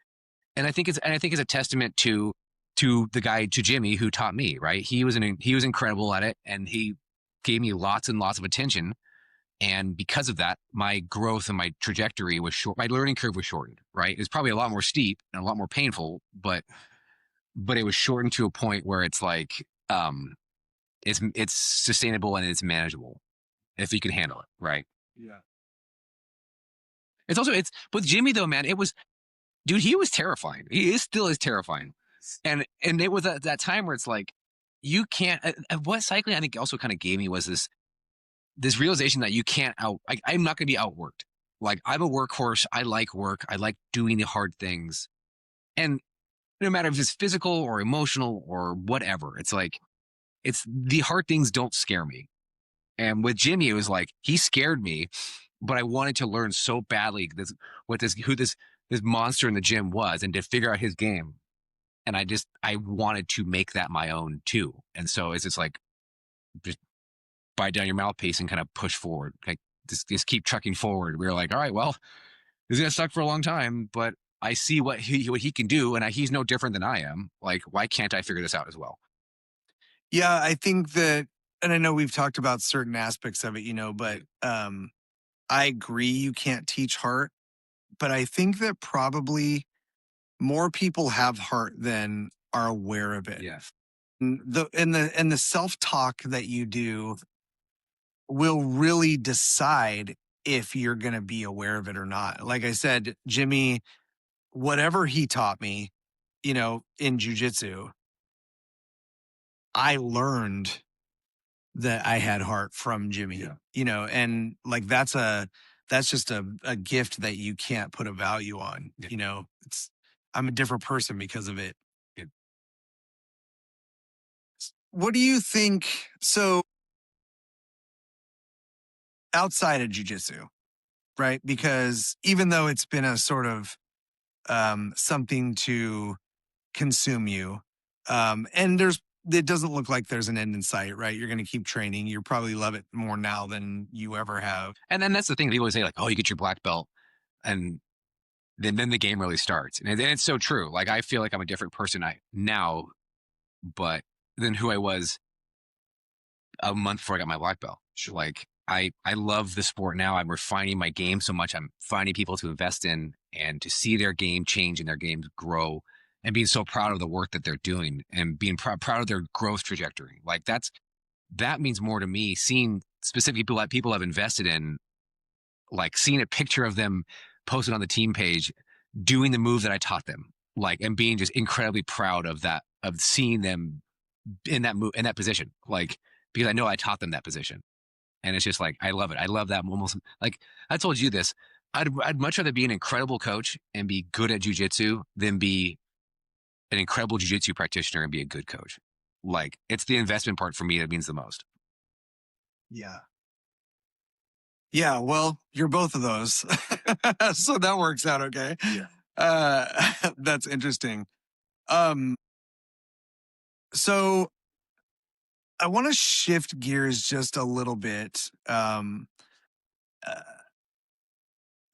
and I think it's a testament to the guy, to Jimmy, who taught me, right? He was incredible at it. And he gave me lots and lots of attention. And because of that, my growth and my trajectory was short. My learning curve was shortened, right? It's probably a lot more steep and a lot more painful, but it was shortened to a point where it's like it's sustainable and it's manageable if you can handle it, right? yeah, It's with Jimmy though, man. It was dude, he was terrifying. He is still is terrifying, and it was that time where it's like you can't. What cycling I think also kind of gave me was this realization that you can't I'm not going to be outworked. Like I'm a workhorse. I like work. I like doing the hard things. And no matter if it's physical or emotional or whatever, it's like, it's the hard things don't scare me. And with Jimmy, it was like, he scared me, but I wanted to learn so badly who this monster in the gym was and to figure out his game. And I wanted to make that my own too. And so it's just like, just bite down your mouthpiece and kind of push forward. Like just keep trucking forward. We were like, all right, well, this is gonna suck for a long time, but I see what he can do, and he's no different than I am. Like, why can't I figure this out as well? yeah. I think that, and I know we've talked about certain aspects of it, but I agree you can't teach heart, but I think that probably more people have heart than are aware of it. Yeah, And the self talk that you do will really decide if you're going to be aware of it or not. Like I said, Jimmy, whatever he taught me, in jujitsu, I learned that I had heart from Jimmy, yeah, and like that's just a gift that you can't put a value on. yeah. I'm a different person because of it. Yeah. What do you think? So outside of jujitsu, right? Because even though it's been a sort of something to consume you, and it doesn't look like there's an end in sight, right? You're going to keep training. You probably love it more now than you ever have. And then that's the thing. People always say like, "Oh, you get your black belt, and then the game really starts." And it's so true. Like I feel like I'm a different person now, but than who I was a month before I got my black belt. Sure. Like I love the sport now. I'm refining my game so much. I'm finding people to invest in and to see their game change and their games grow, and being so proud of the work that they're doing and being proud of their growth trajectory. Like that means more to me. Seeing specific people that people have invested in, like seeing a picture of them posted on the team page doing the move that I taught them, like, and being just incredibly proud of that, of seeing them in that move, in that position, like, because I know I taught them that position. And it's just like, I love it. I love that almost like I told you this. I'd much rather be an incredible coach and be good at jujitsu than be an incredible jujitsu practitioner and be a good coach. Like it's the investment part for me that means the most. Yeah. Yeah. Well, you're both of those. So that works out okay. Yeah. That's interesting. Um, so I want to shift gears just a little bit. Uh,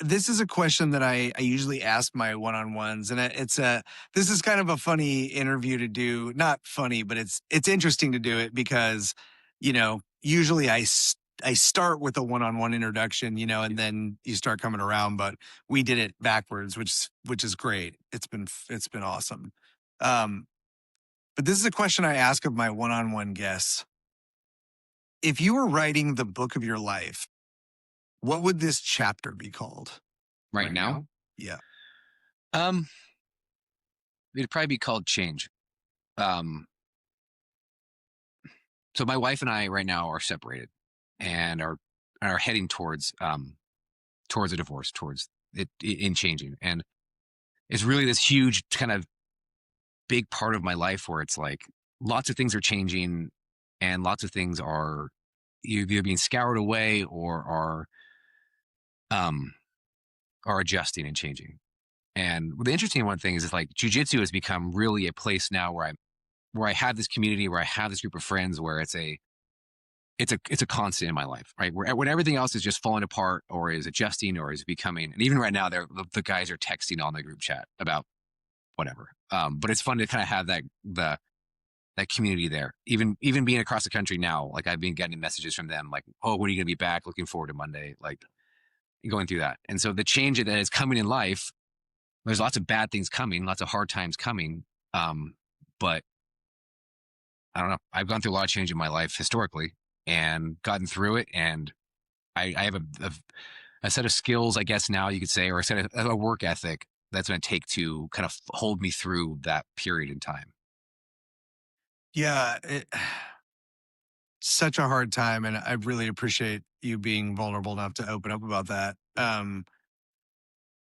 this is a question that I usually ask my one-on-ones, and this is kind of a funny interview to do. Not funny, but it's interesting to do it because, usually I start with a one-on-one introduction, and then you start coming around. But we did it backwards, which is great. It's been awesome. Um, but this is a question I ask of my one-on-one guests. If you were writing the book of your life, what would this chapter be called? Right now, Yeah. um, it'd probably be called change. Um, so my wife and I right now are separated and are heading towards a divorce, towards it in changing. And it's really this huge kind of big part of my life where it's like lots of things are changing and lots of things are either being scoured away um are adjusting and changing. And the interesting one thing is like jujitsu has become really a place now where I have this community, where I have this group of friends, where it's a constant in my life, right? Where when everything else is just falling apart or is adjusting or is becoming, and even right now, the guys are texting on the group chat about whatever. But it's fun to kind of have that community there. Even being across the country now, like I've been getting messages from them, like, "Oh, when are you going to be back? Looking forward to Monday." Like going through that, and so the change that is coming in life, there's lots of bad things coming, lots of hard times coming. But I don't know. I've gone through a lot of change in my life historically and gotten through it, and I have a set of skills, I guess now you could say, or a work ethic that's going to take to kind of hold me through that period in time. Yeah. Such a hard time. And I really appreciate you being vulnerable enough to open up about that.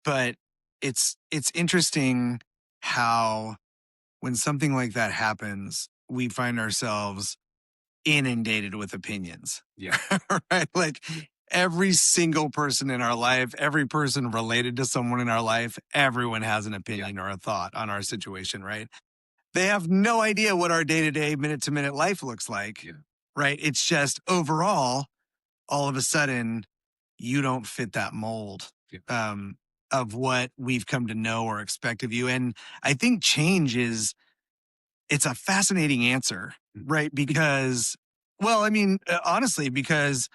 But it's interesting how when something like that happens, we find ourselves inundated with opinions. Yeah. Right? Like every single person in our life, every person related to someone in our life, everyone has an opinion or a thought on our situation, right? They have no idea what our day to day, minute to minute life looks like, Yeah. right? It's just overall, all of a sudden, you don't fit that mold Yeah. of what we've come to know or expect of you. And I think change it's a fascinating answer, right? Because, well, I mean, honestly, because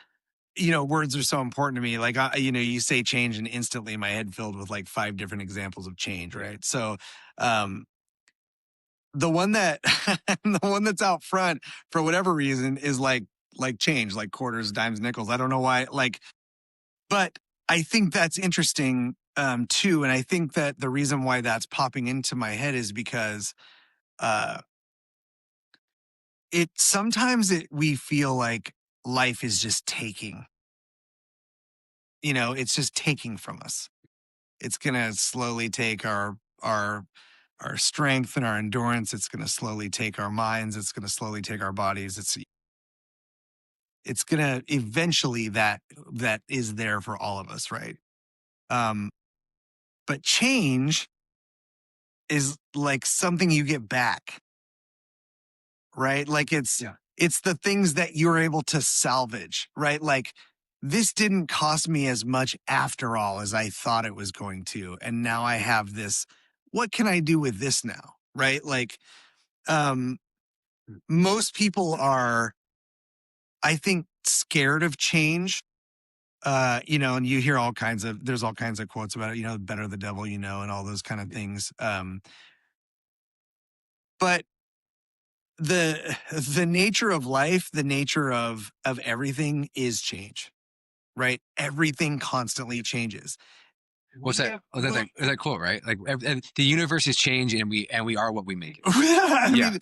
words are so important to me. Like, you say change, and instantly my head filled with like 5 different examples of change, right? So, um, the one that the one that's out front for whatever reason is like change, like quarters, dimes, nickels. I don't know why. Like, but I think that's interesting too, and I think that the reason why that's popping into my head is because uh, we feel like life is just taking. It's just taking from us. It's gonna slowly take our strength and our endurance. It's gonna slowly take our minds. It's gonna slowly take our bodies. It's gonna eventually that is there for all of us, right? Um, but change is like something you get back, right? Like Yeah. it's the things that you're able to salvage, right? Like this didn't cost me as much after all as I thought it was going to. And now I have this. What can I do with this now? Right? Like um most people are, I think, scared of change. And you hear there's all kinds of quotes about it, better the devil you know, and all those kind of things. But the nature of life, the nature of everything is change, right? Everything constantly changes. What's We that? have Oh, that's that quote, right? Like the universe is change, and we are what we make it. I Yeah. mean,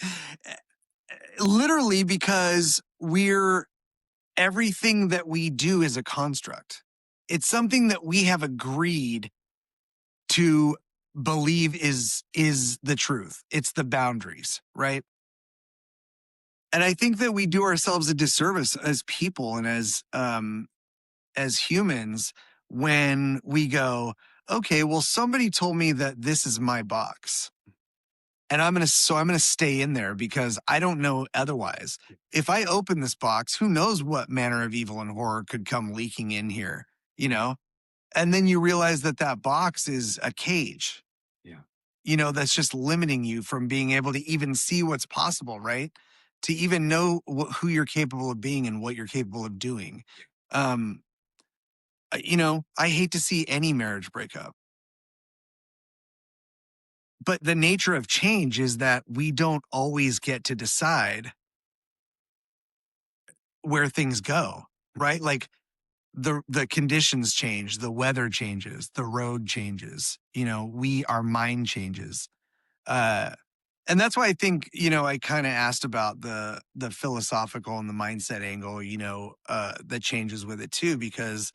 literally, because everything that we do is a construct. It's something that we have agreed to believe is the truth. It's the boundaries, right? And I think that we do ourselves a disservice as people and as humans when we go, okay, well, somebody told me that this is my box. And I'm gonna stay in there because I don't know otherwise. If I open this box, who knows what manner of evil and horror could come leaking in here, you know? And then you realize that that box is a cage, Yeah. that's just limiting you from being able to even see what's possible, right? To even know who you're capable of being and what you're capable of doing. Um, I hate to see any marriage break up. But the nature of change is that we don't always get to decide where things go, right? Like the conditions change, the weather changes, the road changes, our mind changes. Uh and that's why I think, I kind of asked about the philosophical and the mindset angle, that changes with it too, because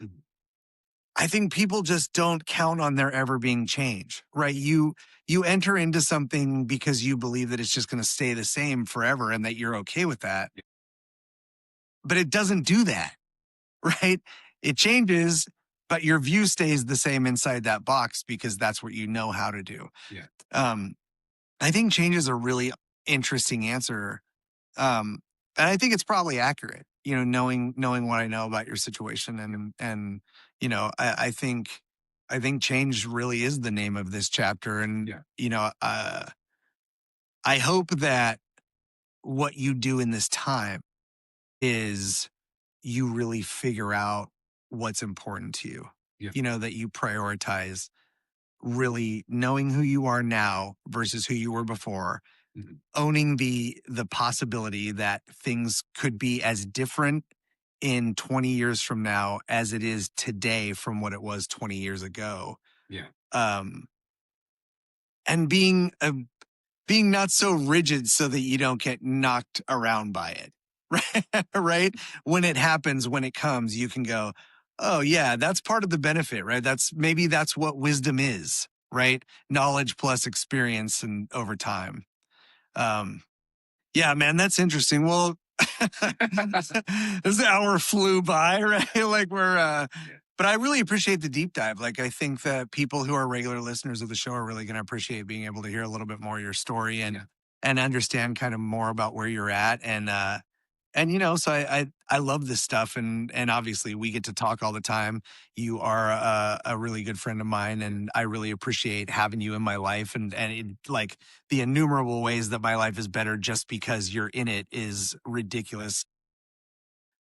I think people just don't count on there ever being change, right? You enter into something because you believe that it's just going to stay the same forever and that you're okay with that. But it doesn't do that, right? It changes, but your view stays the same inside that box because that's what you know how to do. Yeah. Um, I think change is a really interesting answer. Um, and I think it's probably accurate, knowing what I know about your situation. And I think change really is the name of this chapter. And, Yeah. I hope that what you do in this time is you really figure out what's important to you. Yeah. That you prioritize really knowing who you are now versus who you were before, owning the possibility that things could be as different in 20 years from now as it is today from what it was 20 years ago. Yeah. Um, and being not so rigid so that you don't get knocked around by it. Right? Right? When it happens, when it comes, you can go, oh yeah, that's part of the benefit, right? That's what wisdom is, right? Knowledge plus experience and over time. Um, yeah, man, that's interesting. Well, this hour flew by, right? Like but I really appreciate the deep dive. Like, I think that people who are regular listeners of the show are really going to appreciate being able to hear a little bit more of your story and understand kind of more about where you're at. And so I love this stuff, and obviously we get to talk all the time. You are a really good friend of mine, and I really appreciate having you in my life, like the innumerable ways that my life is better just because you're in it is ridiculous.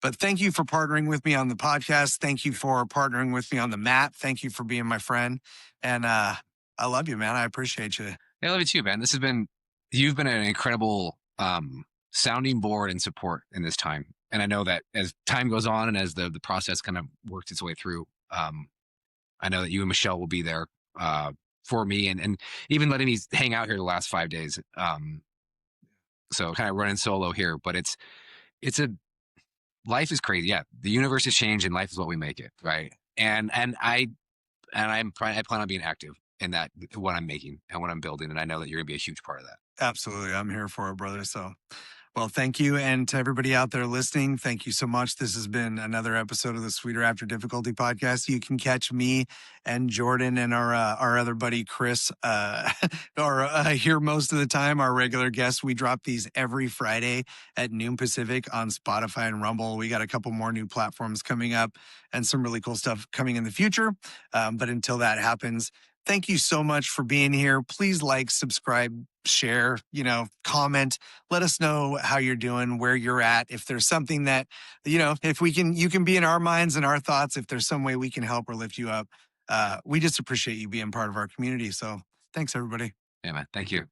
But thank you for partnering with me on the podcast. Thank you for partnering with me on the mat. Thank you for being my friend, and I love you, man. I appreciate you. I love you too, man. You've been an incredible sounding board and support in this time. And I know that as time goes on and as the process kind of works its way through, I know that you and Michelle will be there for me and even letting me hang out here the last 5 days. So kind of running solo here, but it's a life is crazy. Yeah, the universe has changed and life is what we make it, right? I plan on being active in that what I'm making and what I'm building, and I know that you're gonna be a huge part of that. Absolutely. I'm here for it, brother. So Well, thank you. And to everybody out there listening, thank you so much. This has been another episode of the Sweeter After Difficulty podcast. You can catch me and Jordan and our other buddy, Chris, or here most of the time, our regular guests. We drop these every Friday at noon Pacific on Spotify and Rumble. We got a couple more new platforms coming up and some really cool stuff coming in the future. But until that happens, thank you so much for being here. Please like, subscribe, share, comment. Let us know how you're doing, where you're at. If there's something that, if you can be in our minds and our thoughts, if there's some way we can help or lift you up. We just appreciate you being part of our community. So thanks, everybody. Yeah, man. Thank you.